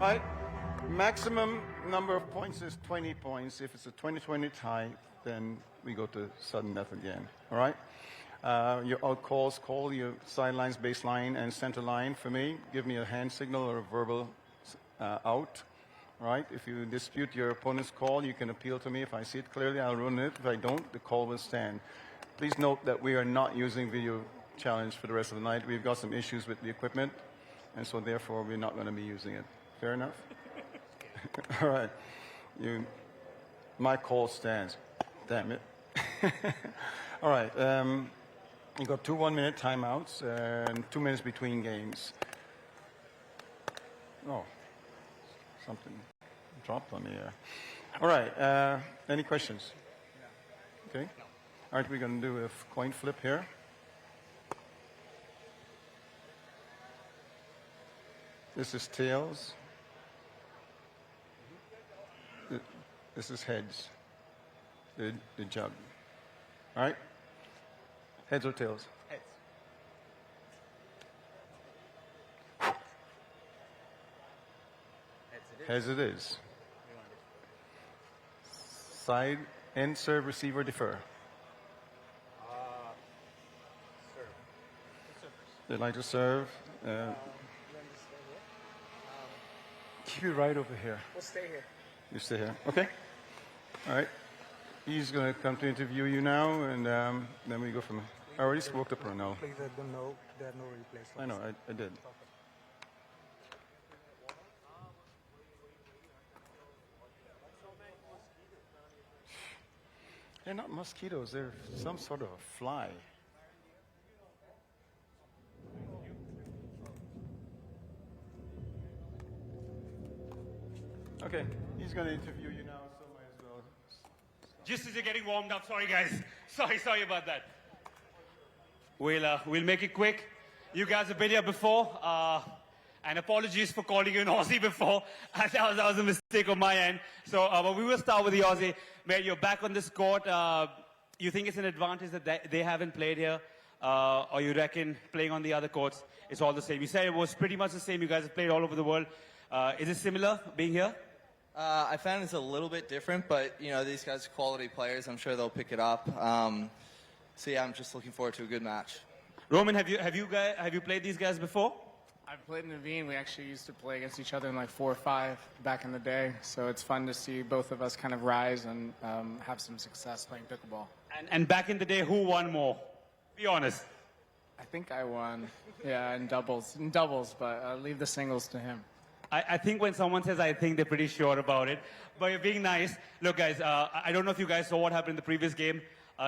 Right? Maximum number of points is 20 points. If it's a 20-20 tie, then we go to sudden death again. All right? Your out calls, call your sidelines, baseline, and center line. For me, give me a hand signal or a verbal out. All right? If you dispute your opponent's call, you can appeal to me. If I see it clearly, I'll run it. If I don't, the call will stand. Please note that we are not using video challenge for the rest of the night. We've got some issues with the equipment, and so therefore we're not going to be using it. Fair enough? All right. My call stands. Damn it. All right. You got 2 1-minute timeouts and 2 minutes between games. Oh, something dropped on me. All right. Any questions? Okay. All right. We're going to do a coin flip here. This is tails. This is heads. The jug. All right? Heads or tails? Heads. Heads it is. Side, end, serve, receive, or defer? Serve. They'd like to serve. Keep it right over here. We'll stay here. You stay here. Okay. All right. He's going to come to interview you now, and then we go from. I already spoke to Purnell. Please let them know there are no replays. I know. I did. They're not mosquitoes. They're some sort of a fly. Okay, he's going to interview you now, so might as well. Just as you're getting warmed up, sorry guys. Sorry about that. We'll make it quick. You guys have been here before, and apologies for calling you an Aussie before. That was a mistake on my end. So, but we will start with the Aussie. Mate, you're back on this court. You think it's an advantage that they haven't played here, or you reckon playing on the other courts, it's all the same? You said it was pretty much the same. You guys have played all over the world. Is it similar being here? I found it's a little bit different, but you know, these guys are quality players. I'm sure they'll pick it up. So yeah, I'm just looking forward to a good match. Roman, have you played these guys before? I've played in Naveen. We actually used to play against each other in like 4 or 5 back in the day. So it's fun to see both of us kind of rise and have some success playing pickleball. And back in the day, who won more? Be honest. I think I won, yeah, in doubles, but I'll leave the singles to him. I think when someone says I think, they're pretty sure about it. But you're being nice. Look, guys, I don't know if you guys saw what happened in the previous game.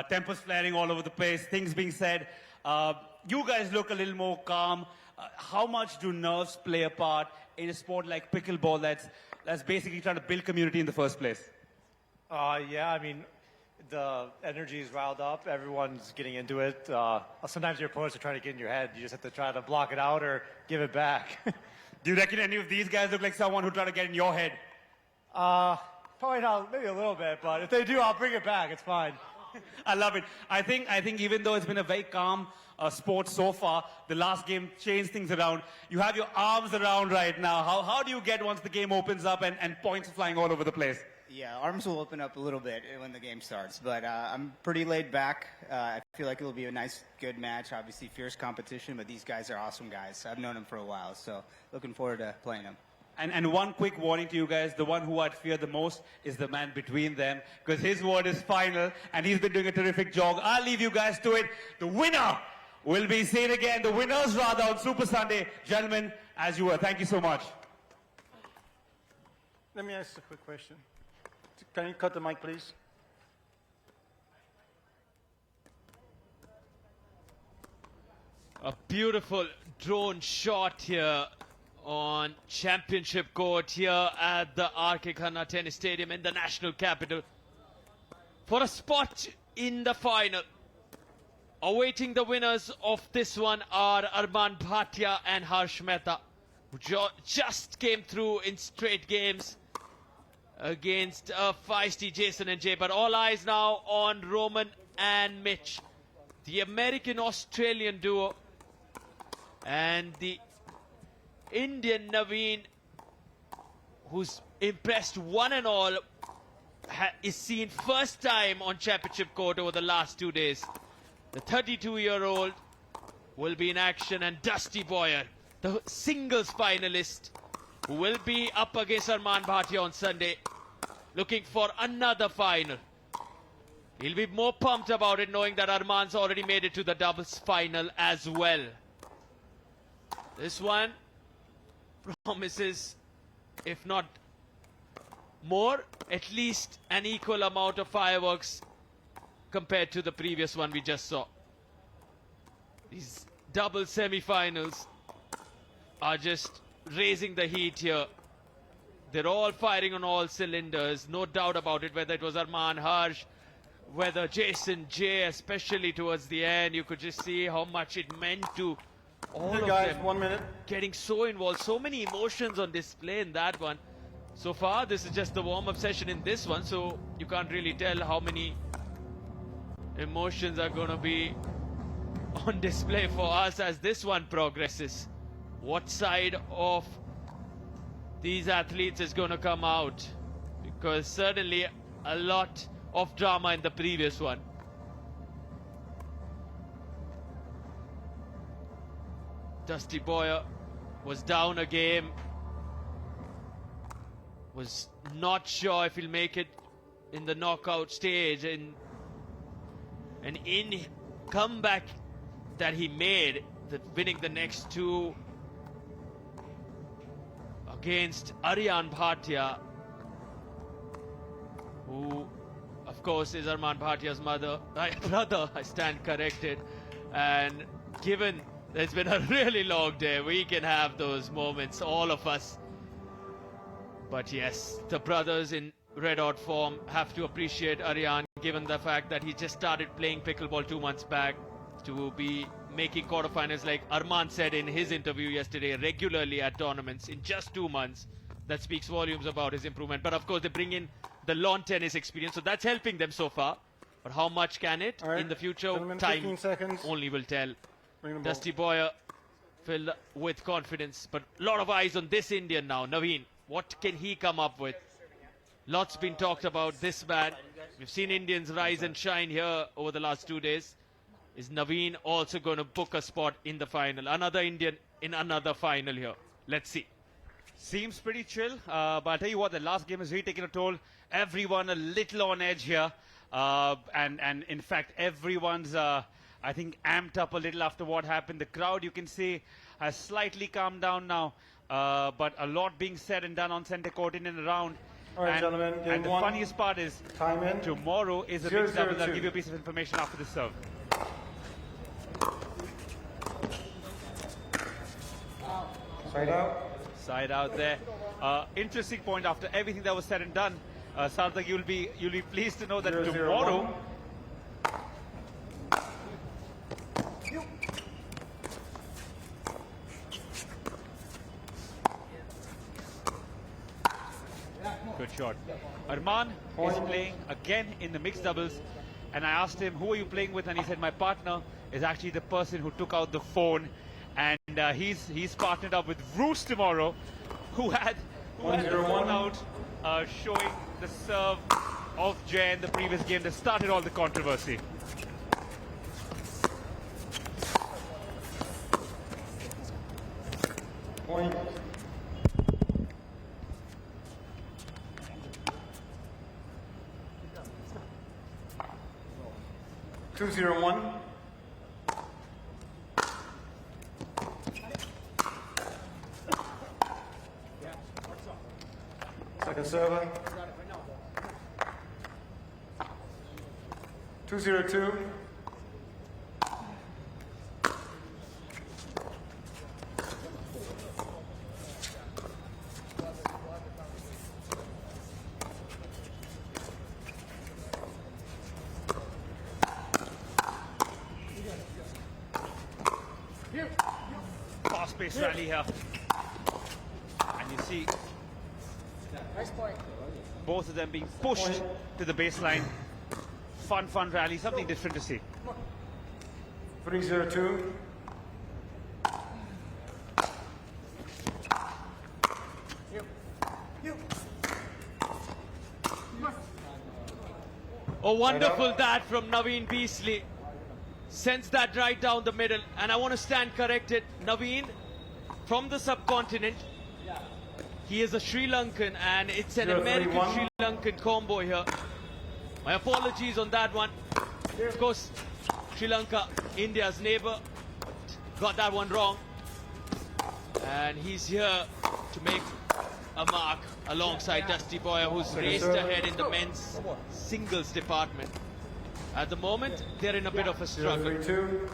Tempers flaring all over the place, things being said. You guys look a little more calm. How much do nerves play a part in a sport like pickleball that's basically trying to build community in the first place? Yeah, I mean, the energy is riled up. Everyone's getting into it. Sometimes your opponents are trying to get in your head. You just have to try to block it out or give it back. Do you reckon any of these guys look like someone who try to get in your head? Probably not, maybe a little bit, but if they do, I'll bring it back. It's fine. I love it. I think even though it's been a very calm sport so far, the last game changed things around. You have your arms around right now. How do you get once the game opens up and points are flying all over the place? Yeah, arms will open up a little bit when the game starts, but I'm pretty laid back. I feel like it'll be a nice, good match. Obviously, fierce competition, but these guys are awesome guys. I've known them for a while, so looking forward to playing them. And one quick warning to you guys, the one who I'd fear the most is the man between them, because his word is final, and he's been doing a terrific job. I'll leave you guys to it. The winner will be seen again, the winners rather, on Super Sunday. Gentlemen, as you were, thank you so much. Let me ask a quick question. Can you cut the mic, please? A beautiful drone shot here on championship court here at the RK Khanna Tennis Stadium in the national capital for a spot in the final. Awaiting the winners of this one are Arman Bhatia and Harsh Mehta, who just came through in straight games against feisty Jason and Jay. But all eyes now on Roman and Mitch, the American-Australian duo, and the Indian Naveen who's impressed one and all, is seen first time on championship court over the last 2 days. The 32-year-old will be in action, and Dusty Boyer, the singles finalist, who will be up against Arman Bhatia on Sunday, looking for another final. He'll be more pumped about it knowing that Arman's already made it to the doubles final as well. This one promises, if not more, at least an equal amount of fireworks compared to the previous one we just saw. These double semi-finals are just raising the heat here. They're all firing on all cylinders, no doubt about it, whether it was Arman, Harsh, whether Jason, Jay, especially towards the end. You could just see how much it meant to all of guys, them 1 minute. getting so involved. So many emotions on display in that one. So far, this is just the warm-up session in this one, so you can't really tell how many emotions are going to be on display for us as this one progresses. What side of these athletes is going to come out? Because certainly a lot of drama in the previous one. Dusty Boyer was down a game, was not sure if he'll make it in the knockout stage, and in comeback that he made, winning the next two against Aryan Bhatia, who of course is Arman Bhatia's brother, I stand corrected. And given it's been a really long day, we can have those moments, all of us. But yes, the brothers in red hot form have to appreciate Aryan, given the fact that he just started playing pickleball 2 months back, to be making quarterfinals, like Arman said in his interview yesterday, regularly at tournaments in just 2 months. That speaks volumes about his improvement. But of course, they bring in the lawn tennis experience, so that's helping them so far. But how much can it in the future? Gentlemen, Time 15 seconds. only will tell. Bring the ball. Dusty Boyer filled with confidence, but a lot of eyes on this Indian now. Naveen, what can he come up with? Lots been talked about this man. We've seen Indians rise and shine here over the last 2 days. Is Naveen also going to book a spot in the final? Another Indian in another final here. Let's see. Seems pretty chill, but I'll tell you what, the last game has really taken a toll. Everyone a little on edge here. And in fact, everyone's, I think, amped up a little after what happened. The crowd, you can see, has slightly calmed down now. But a lot being said and done on center court in and around. All right, gentlemen, game and the one. funniest part is, Time in. tomorrow is a 0-0-2. mixed doubles. I'll give you a piece of information after the serve. Side out. Side out there. Interesting point after everything that was said and done. Sarthak, you'll be pleased to know that 0-0-1. tomorrow. Good shot. Arman is playing again in the mixed doubles, and I asked him, who are you playing with? And he said, my partner is actually the person who took out the phone, and he's partnered up with Roos tomorrow, who had the phone out, showing the serve of Jay in the previous game that started all the controversy. Point. Two 0-1. Second server. 2-0-2. Fast-paced rally here. And you see both of them being pushed to the baseline. Fun rally, something different to see. 3-0-2. Oh, wonderful that from Naveen Beasley. Sends that right down the middle. And I want to stand corrected. Naveen, from the subcontinent, he is a Sri Lankan and it's an 0-3-1. American-Sri Lankan combo here. My apologies on that one. Of course, Sri Lanka, India's neighbor. Got that one wrong. And he's here to make a mark alongside Dusty Boyer, who's raced ahead in the men's singles department. At the moment, they're in a bit of a struggle. 0-3-2.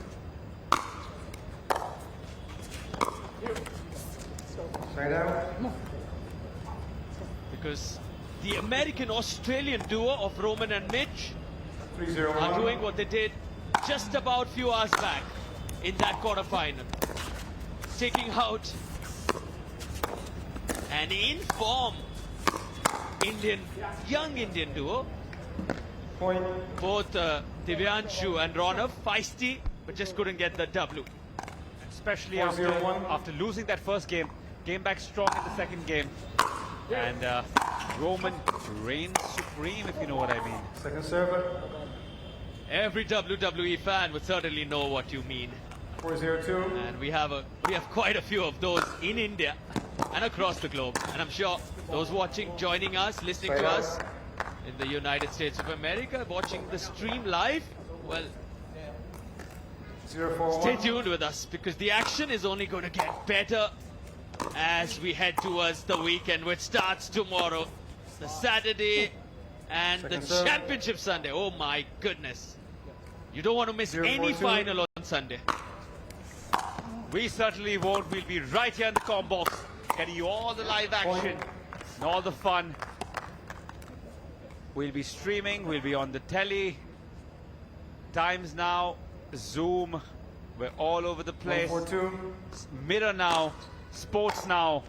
Side out. Because the American-Australian duo of Roman and Mitch 3-0-1. are doing what they did just about few hours back in that quarterfinal. Taking out an in-form young Indian duo. Point. Both Divyanshu and Ronav, feisty, but just couldn't get the W. Especially 4-0-1. after losing that first game, came back strong in the second game. And Roman reigns supreme, if you know what I mean. Second server. Every WWE fan would certainly know what you mean. 4-0-2. And we have quite a few of those in India and across the globe. And I'm sure those watching, joining us, listening to us in the United States of America, watching the stream live, well, 0-4-1. stay tuned with us because the action is only going to get better as we head towards the weekend, which starts tomorrow, the Saturday and the Second serve. Championship Sunday. Oh my goodness. You don't want to miss 0-4-2. any final on Sunday. We certainly won't. We'll be right here in the comm box, getting you all the live action and all the fun. We'll be streaming, we'll be on the telly. Times Now, Zoom, we're all over the place. 1-4-2. Mirror Now, Sports Now.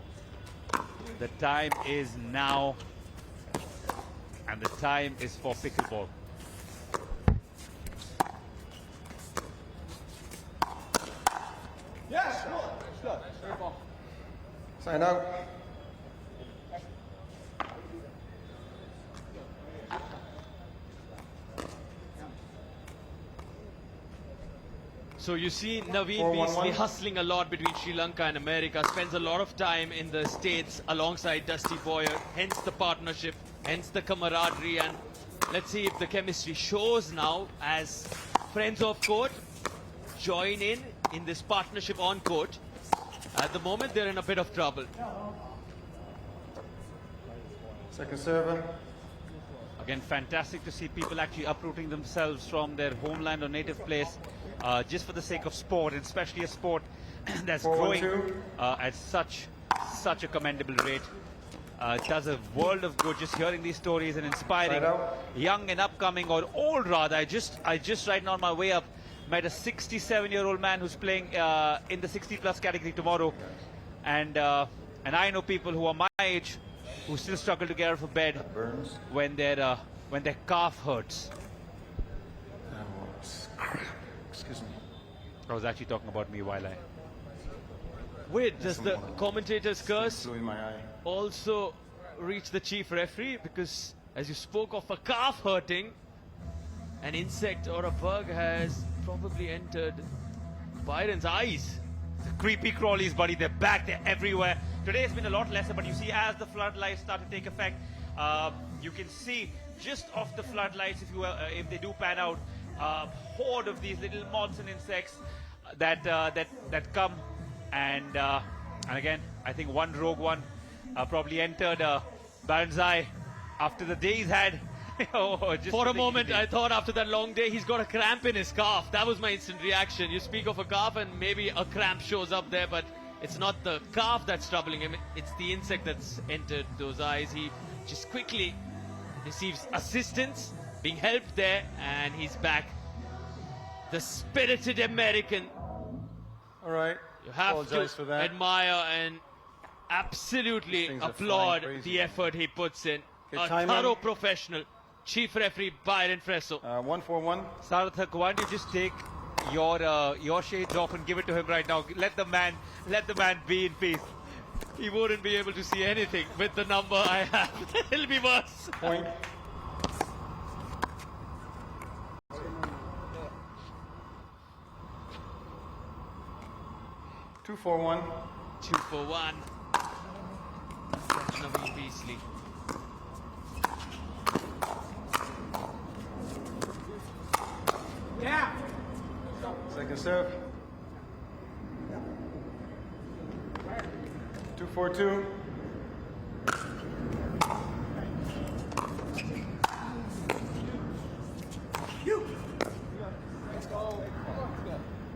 The time is now, and the time is for pickleball. Side out. So you see Naveen 4-1-1. Beasley hustling a lot between Sri Lanka and America, spends a lot of time in the States alongside Dusty Boyer, hence the partnership, hence the camaraderie, and let's see if the chemistry shows now as friends of court join in this partnership on court. At the moment, they're in a bit of trouble. Second server. Again, fantastic to see people actually uprooting themselves from their homeland or native place just for the sake of sport, and especially a sport that's 4-1-2. growing at such a commendable rate. It does a world of good just hearing these stories and inspiring Side out. young and upcoming, or old rather. I just right now on my way up met a 67-year-old man who's playing in the 60+ category tomorrow, and I know people who are my age who still struggle to get out of bed Burns. when their calf hurts. Excuse me. I was actually talking about me while I... Wait, does the commentator's curse Flew in my eye. also reach the chief referee? Because as you spoke of a calf hurting, an insect or a bug has probably entered Byron's eyes. The creepy crawlies, buddy, they're back, they're everywhere. Today has been a lot lesser, but you see as the floodlights start to take effect, you can see just off the floodlights, if they do pan out, a horde of these little moths and insects that come, and again, I think one rogue one probably entered Byron's eye after the day he's had. Just For a the moment, day. I thought after that long day, he's got a cramp in his calf. That was my instant reaction. You speak of a calf and maybe a cramp shows up there, but it's not the calf that's troubling him. It's the insect that's entered those eyes. He just quickly receives assistance, being helped there, and he's back. The spirited American. All right. You have Apologize to for that. admire and absolutely These things are applaud flying crazy. the effort he puts in. Okay, A timer. thorough professional. Chief referee Byron Fresso. 1-4-1. Sarathak, why don't you just take your shades off and give it to him right now? Let the man be in peace. He wouldn't be able to see anything with the number I have. It'll be worse. Point. 2-4-1. 2-1. Naveen Beasley. Second serve. 2-4-2.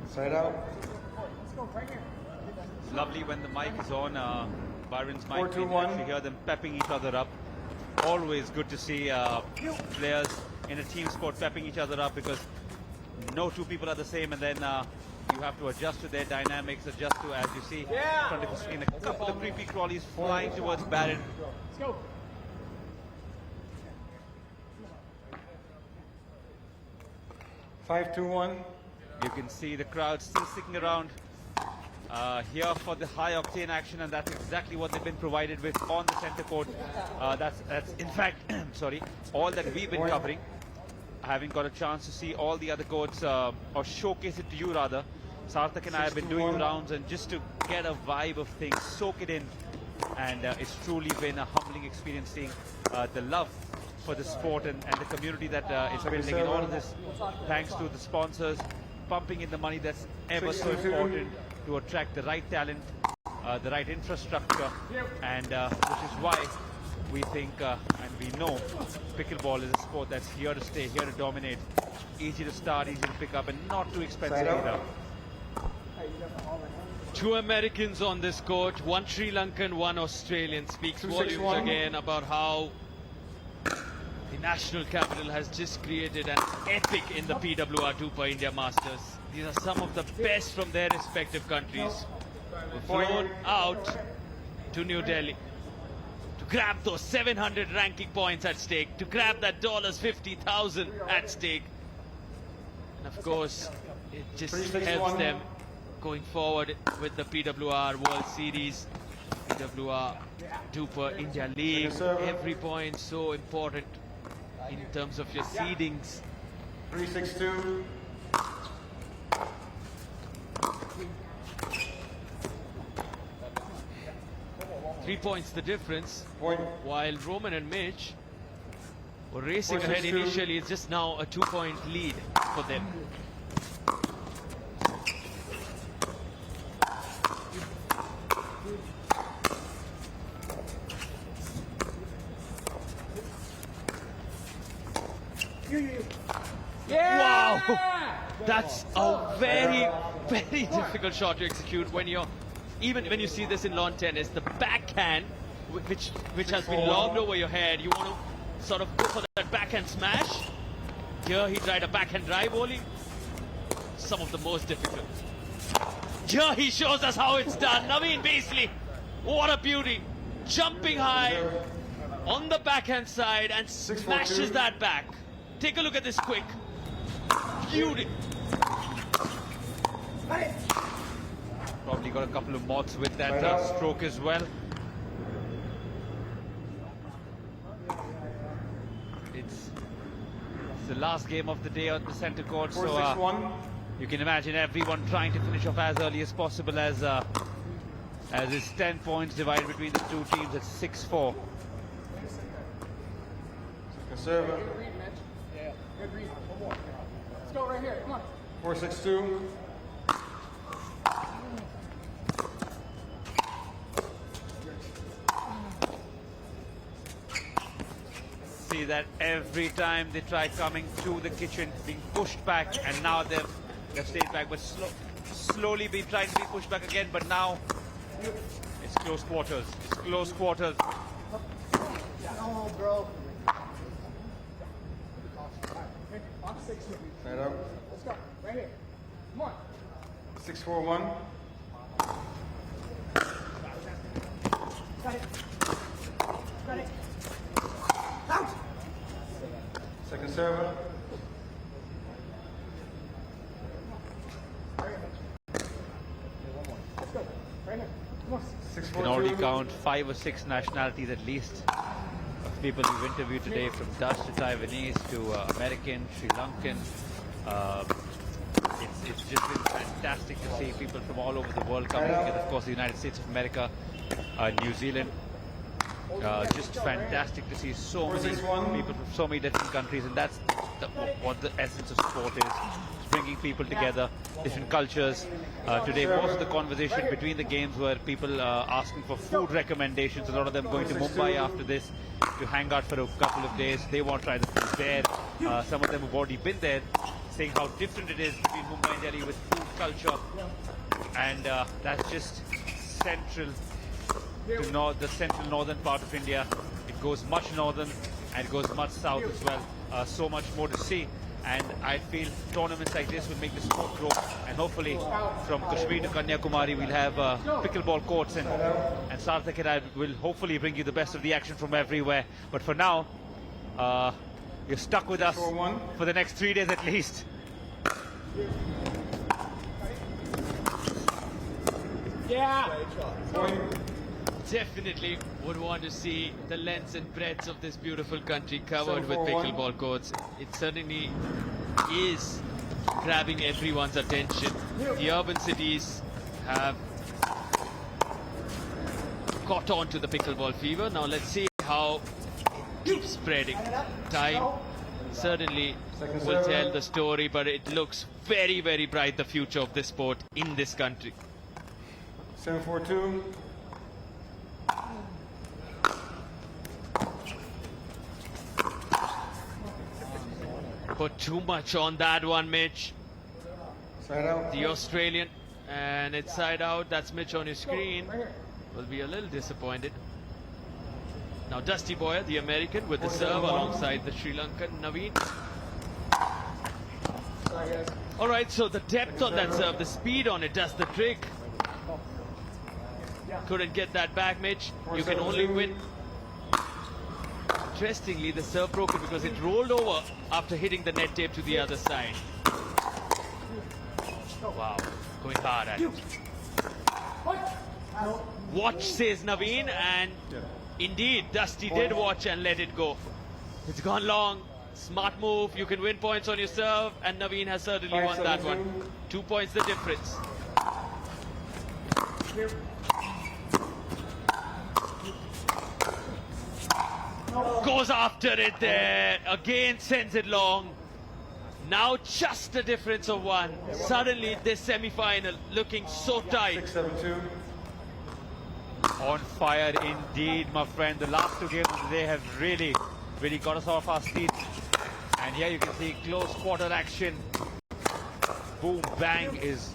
Side out. It's lovely when the mic is on, Byron's mic. 4-2-1. You can actually hear them pepping each other up. Always good to see players in a team sport pepping each other up, because no two people are the same, and then you have to adjust to their dynamics, adjust to, as you see, in front of the screen, a couple of creepy crawlies flying towards Barron. Let's go. Five, two, one. You can see the crowd still sticking around here for the high octane action, and that's exactly what they've been provided with on the center court. That's in fact, sorry, all that we've been covering. Having got a chance to see all the other courts, or showcase it to you rather. Sarthak and I have been doing the rounds, and just to get a vibe of things, soak it in, and it's truly been a humbling experience seeing the love for the sport and the community that is building in all of this, thanks to the sponsors pumping in the money that's ever so important to attract the right talent, the right infrastructure, and which is why we think and we know pickleball is a sport that's here to stay, here to dominate, easy to start, easy to pick up, and not too expensive either. Two Americans on this court, one Sri Lankan, one Australian. Speaks volumes again about how the national capital has just created an epic in the PWR DUPR India Masters. These are some of the best from their respective countries who have flown out to New Delhi to grab those 700 ranking points at stake, to grab that $50,000 at stake. And of course, it just helps them going forward with the PWR World Series, PWR DUPR India League. Every point so important in terms of your seedings. 3-6-2. Three points the difference. Point. While Roman and Mitch were racing 4-6-2. ahead initially, it's just now a 2-point lead for them. Wow! That's a very, very difficult shot to execute when you're, even when you see this in lawn tennis, the backhand, which has been lobbed over your head, you want to sort of go for that backhand smash. Here he tried a backhand drive only. Some of the most difficult. Here he shows us how it's done. Naveen Beasley, what a beauty. Jumping high on the backhand side and smashes that back. Take a look at this quick. Beauty. Probably got a couple of mods with that stroke as well. It's the last game of the day on the center court, so you can imagine everyone trying to finish off as early as possible, as it's 10 points divided between the two teams at 6-4. Conserva. Yeah, good read. One more. Let's go right here. Come on. 4-6-2. See that every time they try coming to the kitchen, being pushed back, and now they've stayed back, but slowly been trying to be pushed back again, but now it's close quarters. It's close quarters. No, bro. I'm 6 with you. Side out. Let's go. Right here. Come on. 6-4-1. Got it. Got it. Out. Second server. Let's go. Right here. Come on. 6-4-2. Can already count 5 or 6 nationalities at least of people we've interviewed today, from Dutch to Taiwanese to American, Sri Lankan. It's it's just been fantastic to see people from all over the world coming together. Of course, the United States of America, New Zealand. Just fantastic to see so many people from so many different countries, and that's what the essence of sport is. It's bringing people together, different cultures. Today, most of the conversation between the games were people asking for food recommendations. A lot of them going to Mumbai after this to hang out for a couple of days. They want to try the food there. Some of them have already been there, saying how different it is between Mumbai and Delhi with food culture, and that's just central to the central northern part of India. It goes much northern and it goes much south as well. So much more to see, and I feel tournaments like this will make the sport grow, and hopefully from Kashmir to Kanyakumari we'll have pickleball courts, and Sarthak and I will hopefully bring you the best of the action from everywhere. But for now, you're stuck with us for the next 3 days at least. Definitely would want to see the lengths and breadths of this beautiful country covered with pickleball courts. It certainly is grabbing everyone's attention. The urban cities have caught on to the pickleball fever. Now let's see how it keeps spreading. Time certainly will tell the story, but it looks very, very bright, the future of this sport in this country. 7-4-2. Put too much on that one, Mitch. Side out. The Australian, and it's side out. That's Mitch on your screen. Will be a little disappointed. Now Dusty Boyer, the American, with the serve alongside the Sri Lankan Naveen. All right, so the depth on that serve, the speed on it does the trick. Couldn't get that back, Mitch. You can only win. Interestingly, the serve broke it because it rolled over after hitting the net tape to the other side. Wow, going hard at it. Watch, says Naveen, and indeed, Dusty did watch and let it go. It's gone long. Smart move. You can win points on your serve, and Naveen has certainly won that one. 2 points the difference. Goes after it there. Again sends it long. Now just a difference of one. Suddenly this semi-final looking so tight. 6-7-2. On fire indeed, my friend. The last two games of the day have really got us off our seats. And here you can see close quarter action. Boom, bang is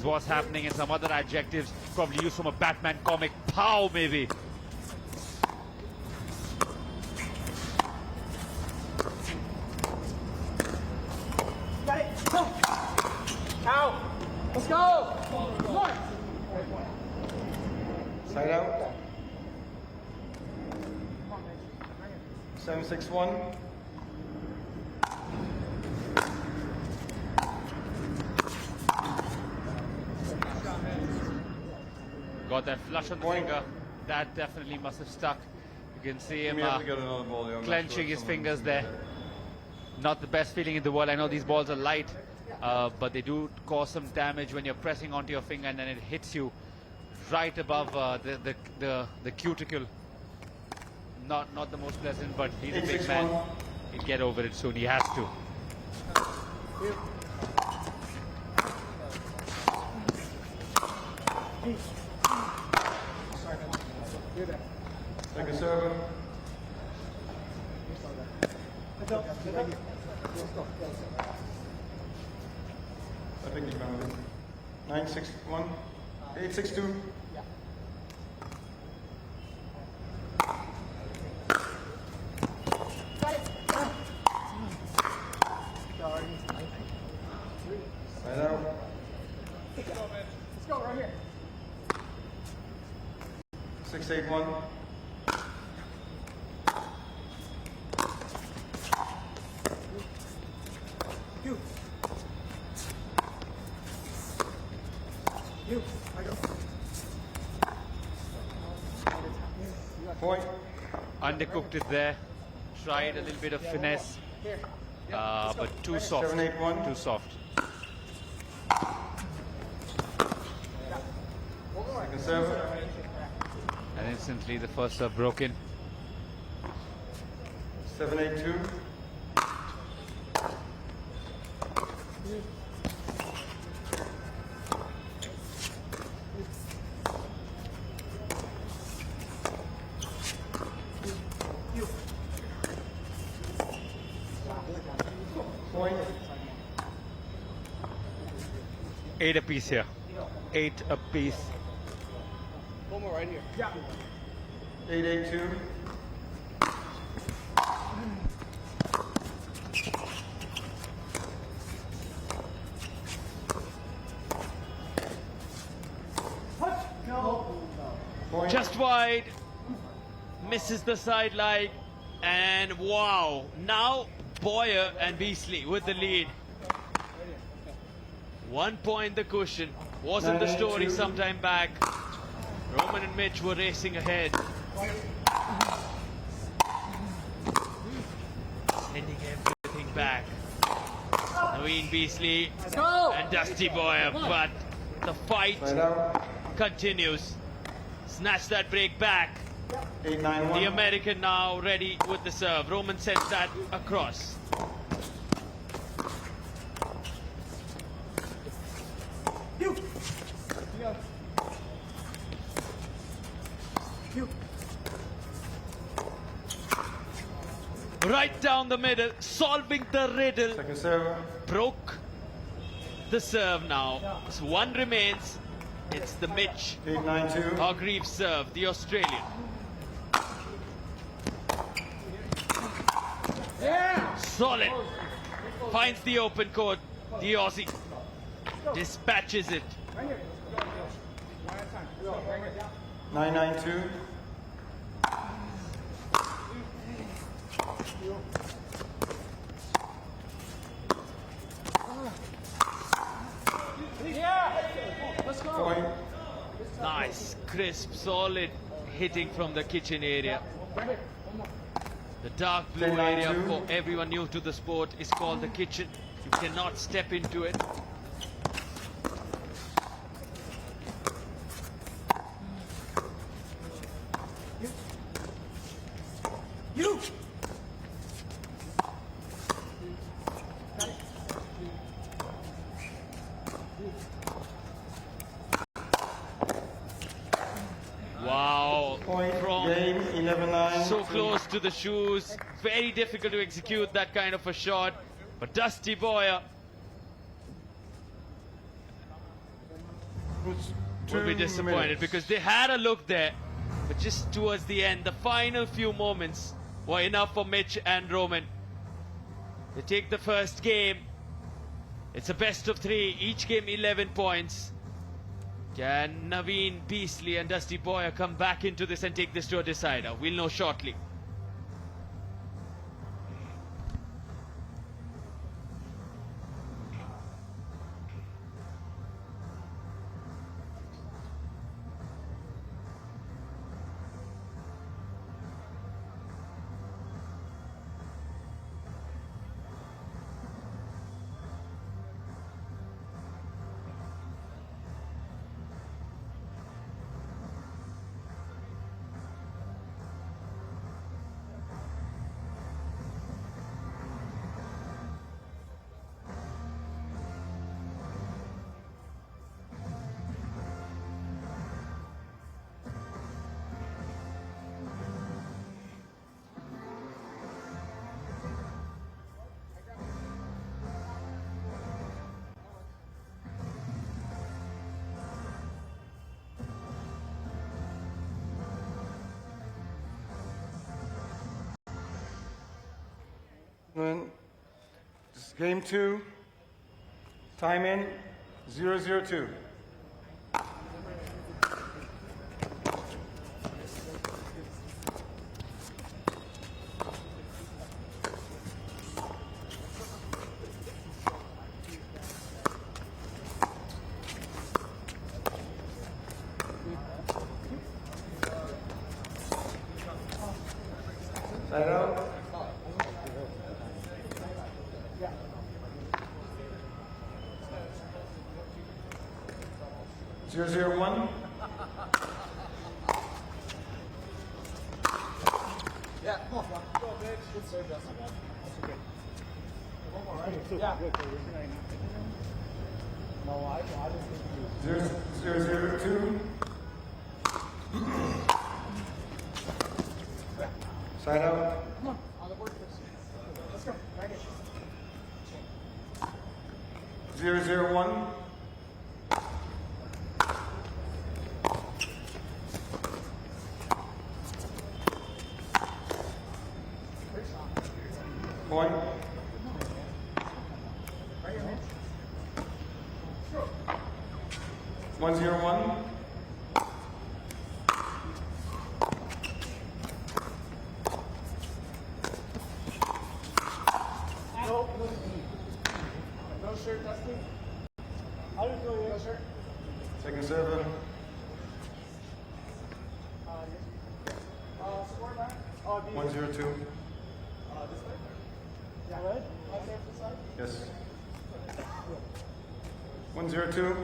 what's happening, and some other adjectives probably used from a Batman comic. Pow, maybe. Let's go! Side out. 7-6-1. Got that flush on the finger. That definitely must have stuck. You can see him clenching his fingers there. Not the best feeling in the world. I know these balls are light, but they do cause some damage when you're pressing onto your finger and then it hits you right above the cuticle. Not the most pleasant, but he's a big man. He'll get over it soon. He has to. Second serve. I think you found it. 9-6-1. 8-6-2. Side out. Let's go right here. 6-8-1. Point. Undercooked it there. Tried a little bit of finesse, but too soft. 7-8-1. Too soft. Second serve. And instantly the first serve broken. 7-8-2. Point. 8 apiece here. 8 apiece. 8-8-2. Point. Just wide. Misses the sideline. And wow. Now Boyer and Beasley with the lead. 1 point the cushion. Wasn't the story 9-8-2. sometime back. Roman and Mitch were racing ahead. Sending everything back. Naveen Beasley and Dusty Boyer, but the fight Side out. continues. Snatch that break back. 8-9-1. The American now ready with the serve. Roman sends that across. Right down the middle, solving the riddle. Second serve. Broke the serve now. So one remains. It's the Mitch 8-9-2. Hargreaves serve, the Australian. Solid. Finds the open court. The Aussie dispatches it. 9-9-2. Point. Nice, crisp, solid hitting from the kitchen area. The dark blue 10-9-2. area for everyone new to the sport is called the kitchen. You cannot step into it. Wow, Point. from Game 11-9. so close to the shoes. Very difficult to execute that kind of a shot. But Dusty Boyer will be disappointed because they had a look there. But just towards the end, the final few moments were enough for Mitch and Roman. They take the first game. It's a best of 3. Each game 11 points. Can Naveen, Beasley and Dusty Boyer come back into this and take this to a decider? We'll know shortly. Then, this is game 2. Time in 0-0-2. Side out. 0-0-1. Yeah, come on. Go, bitch. Good serve, Justin. That's okay. One more, right? Yeah. No, I just think you. 0-0-2. Side out. Come on. On the board, Chris. Let's go. Back it. 0-0-1. Point. 1-0-1. No shirt, Dusty. How do you feel? No shirt. Second server. Support back. 1-0-2. This way? Yeah. Red? Left there to the side? Yes. 1-0-2.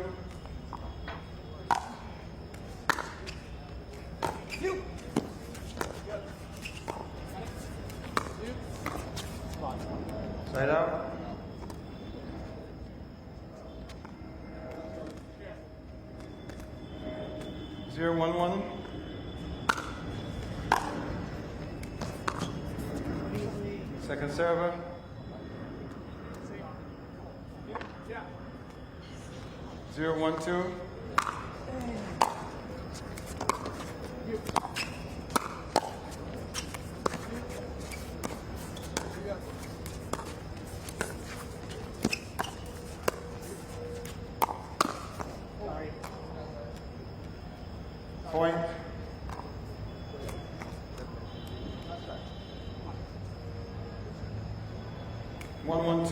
Side out. Zero, 1-1. Second server. 0-1-2. Point. One, 1-2.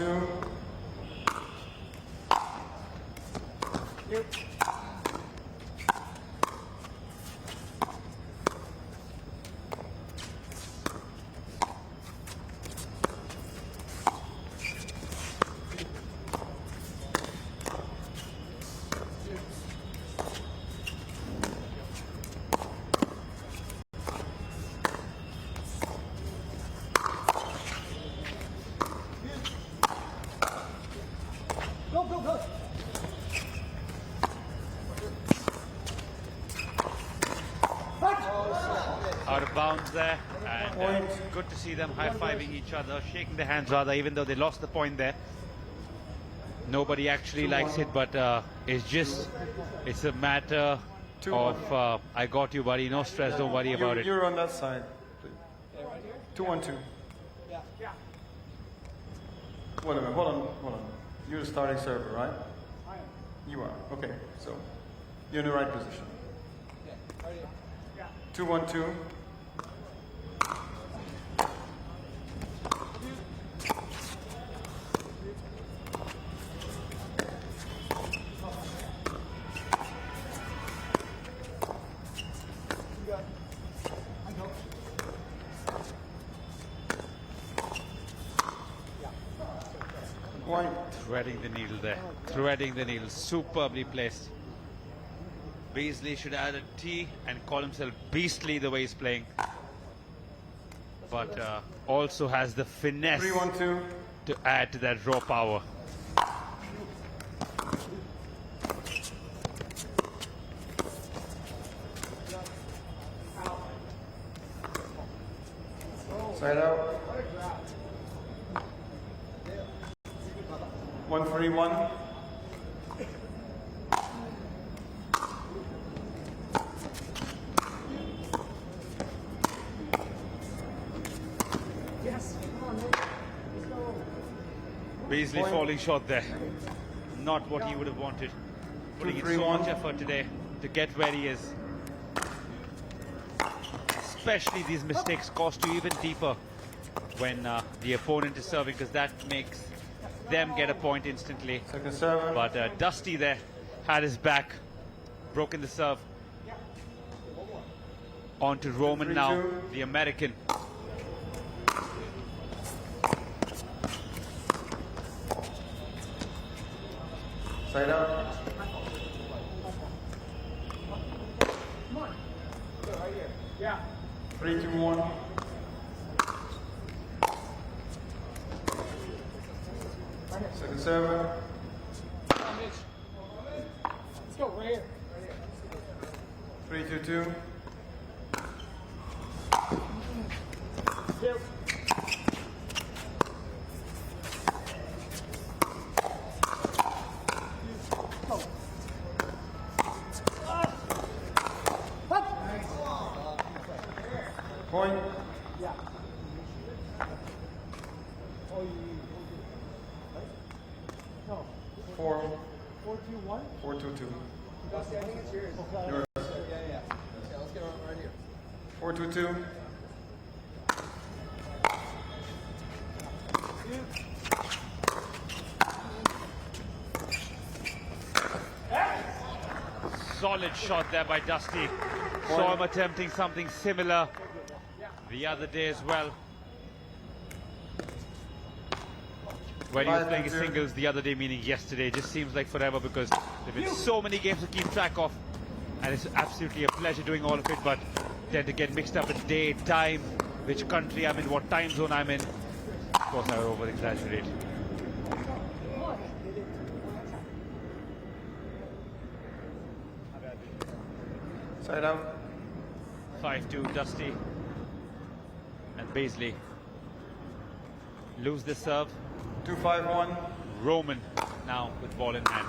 Out of bounds there, and good to see them high-fiving each other, shaking their hands rather, even though they lost the point there. Nobody actually likes it, but it's a matter of I got you, buddy, no stress, don't worry about it. You're on that side. 2-1-2. Yeah. Wait a minute, hold on. You're the starting server, right? I am. You are, okay, so you're in the right position. Yeah. 2-1-2. Point. Threading the needle there, threading the needle, superbly placed. Beasley should add a T and call himself Beasley the way he's playing. But also has the finesse 3-1-2. to add to that raw power. Side out. 1-3-1. Beasley falling short there. Not what he would have wanted. Putting in so much effort today to get where he is. Especially these mistakes cost you even deeper when the opponent is serving, because that makes them get a point instantly. Second server. But Dusty there had his back, broken the serve. On to Roman now, the American. Side out. 3, 2, 1. Second serve. Let's go right here. 3, 2, 2. Point. Four. 4, 2, 1. 4, 2, 2. I think it's yours. Yours. Yeah. Okay, let's get on right here. 4, 2, 2. Solid shot there by Dusty. Saw him attempting something similar the other day as well. When he was playing his singles the other day, meaning yesterday, just seems like forever because there have been so many games to keep track of, and it's absolutely a pleasure doing all of it, but tend to get mixed up in day, time, which country I'm in, what time zone I'm in. Of course, I over-exaggerate. Side out. 5-2, Dusty and Beasley lose the serve. 2, 5, 1. Roman now with ball in hand.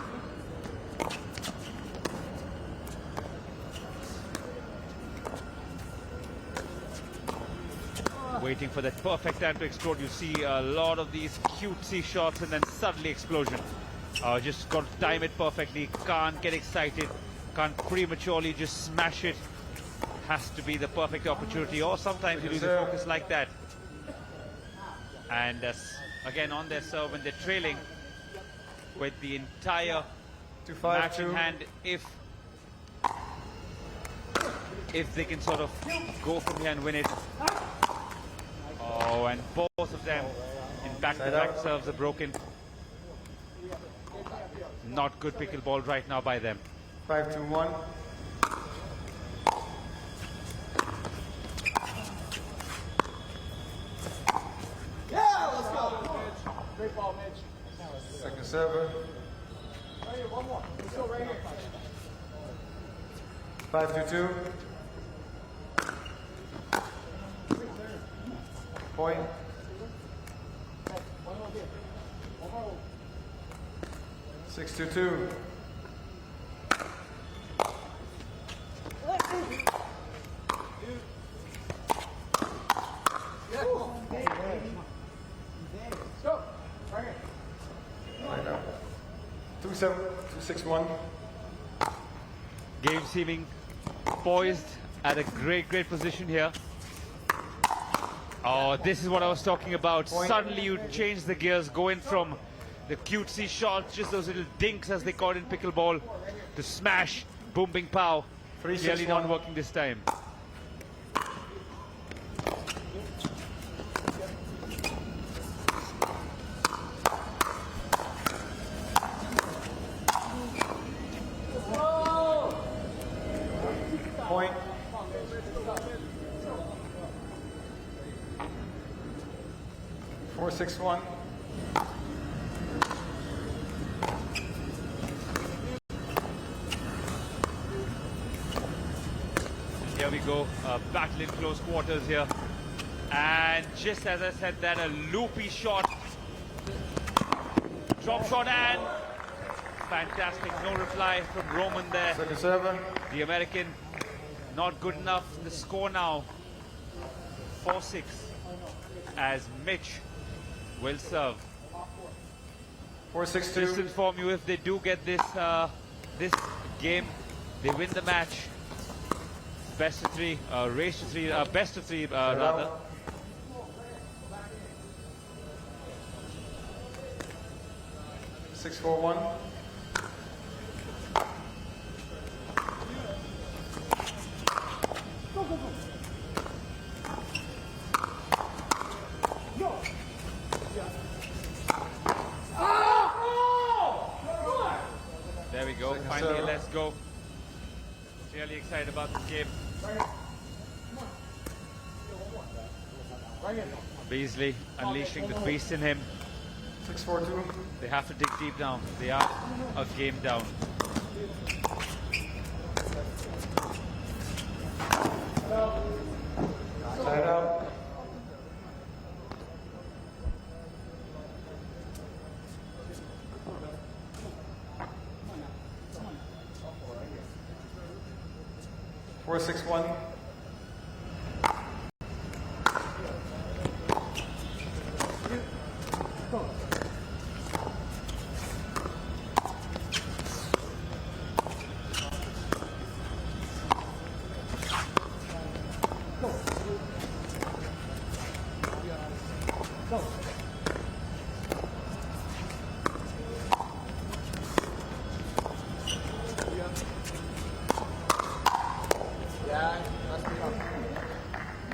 Waiting for that perfect time to explode. You see a lot of these cutesy shots and then suddenly explosion. Just got to time it perfectly. Can't get excited. Can't prematurely just smash it. Has to be the perfect opportunity, or sometimes you lose the focus like that. And again on their serve when they're trailing with the entire 2, 5, match 2. in hand, if they can sort of go from here and win it. Oh, and both of them in back-to-back serves are broken. Not good pickleball right now by them. 5, 2, 1. Yeah, let's go. Great ball, Mitch. Second server. Right here, one more. Let's go right here. 5, 2, 2. Point. 6, 2, 2. Right now. 2, 7, 2, 6, 1. Game seeming poised at a great position here. Oh, this is what I was talking about. Suddenly you change the gears, going from the cutesy shots, just those little dinks as they call it in pickleball, to smash, boom, bing, pow. 3, 6, Clearly not 1. working this time. Point. 4, 6, 1. Here we go, battle in close quarters here. And just as I said that, a loopy shot. Drop shot and fantastic, no reply from Roman there. Second server. The American, not good enough. The score now, 4-6, as Mitch will serve. 4, 6, Just 2. inform you, if they do get this this game, they win the match. Best of three, race to three, best of three rather. 6, 4, 1. There we go. Second Finally, serve. let's go. Really excited about this game. Beasley unleashing the beast in him. 6-4-2. They have to dig deep down. They are a game down. Side out. Four, 6-1.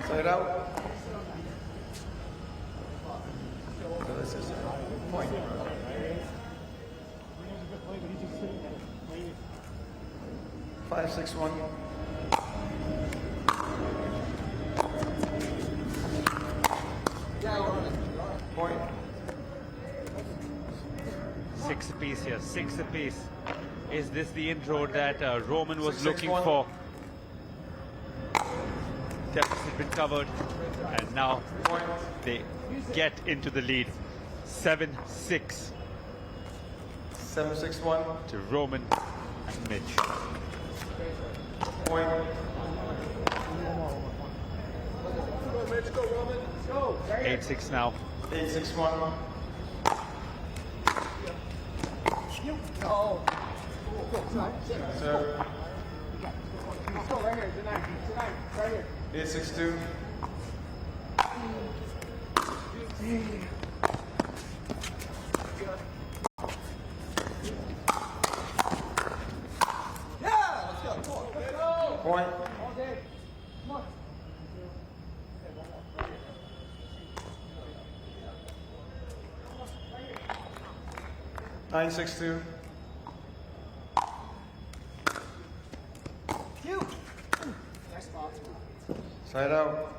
Side out. So this is a point. Five, 6-1. Point. 6 apiece here. 6 apiece. Is this the intro that Roman was 6-6-1. looking for? Deficit been covered, and now they get into the lead. 7-6 7-6-1. to Roman and Mitch. Point. 8-6 now. 8-6-1. Serve. 8-6-2. Point. 9-6-2. Side out.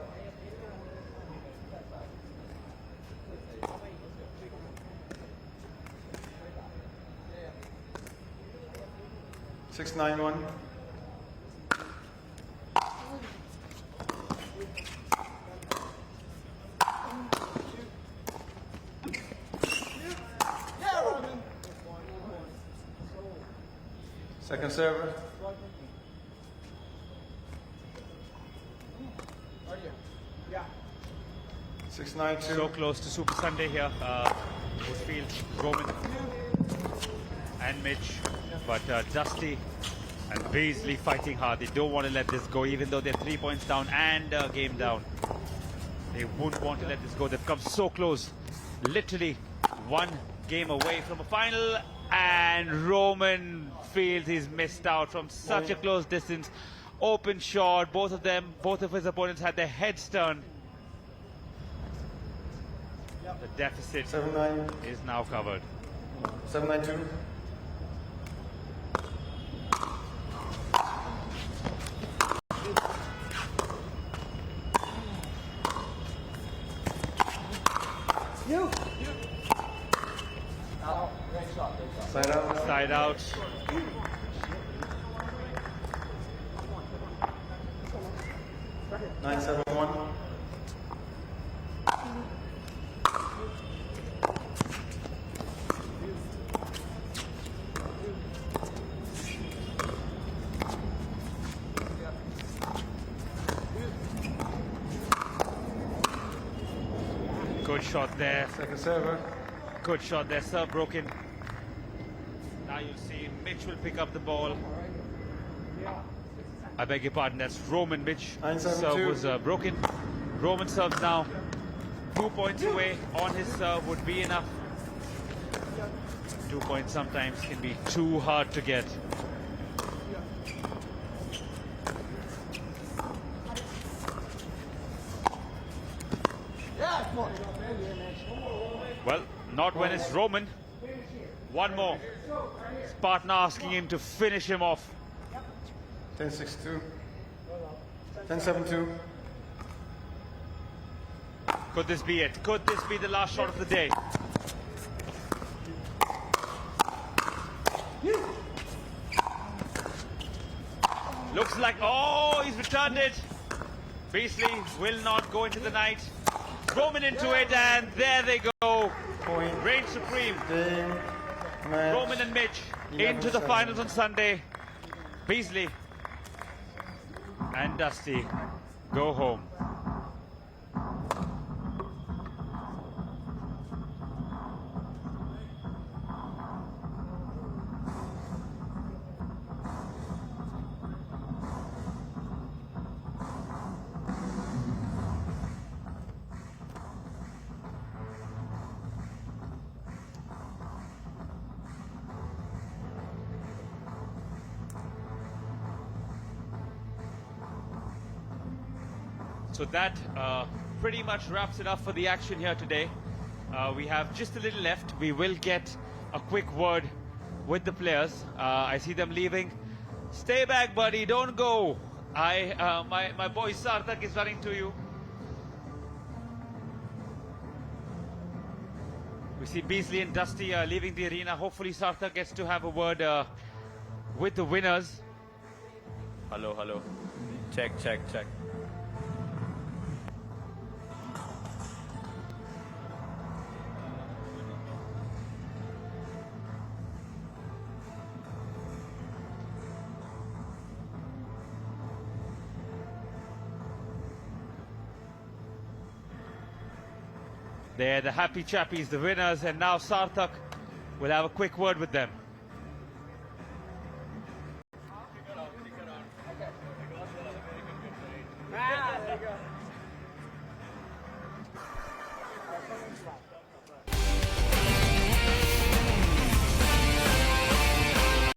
Six, 9-1. Second server. Six, 9-2. So close to Super Sunday here. Woodfield, Roman, and Mitch. But Dusty and Beasley fighting hard. They don't want to let this go, even though they're 3 points down and a game down. They wouldn't want to let this go. They've come so close. Literally one game away from a final. And Roman feels he's missed out from such a close distance. Open shot. Both of his opponents had their heads turned. The deficit 7-9. is now covered. 7-9-2. Side out. Side out. Nine, 7-1. Good shot there. Second server. Good shot there. Serve broken. Now you'll see Mitch will pick up the ball. I beg your pardon, that's Roman. Mitch 9-7-2. serve was broken. Roman serves now. 2 points away on his serve would be enough. 2 points sometimes can be too hard to get. Well, not when it's Roman. One more. Spartan asking him to finish him off. 10-6-2. 10-7-2. Could this be it? Could this be the last shot of the day? Looks like, oh, he's returned it. Beasley will not go into the night. Roman into it, and there they go. Point. Reign supreme. Game. Match. Roman and Mitch 11-7. into the finals on Sunday. Beasley and Dusty go home. So that pretty much wraps it up for the action here today. We have just a little left. We will get a quick word with the players. I see them leaving. Stay back, buddy. Don't go. My boy Sarthak is running to you. We see Beasley and Dusty leaving the arena. Hopefully Sarthak gets to have a word with the winners. Hello, hello. Check. They're the happy chappies, the winners, and now Sarthak will have a quick word with them. There you go.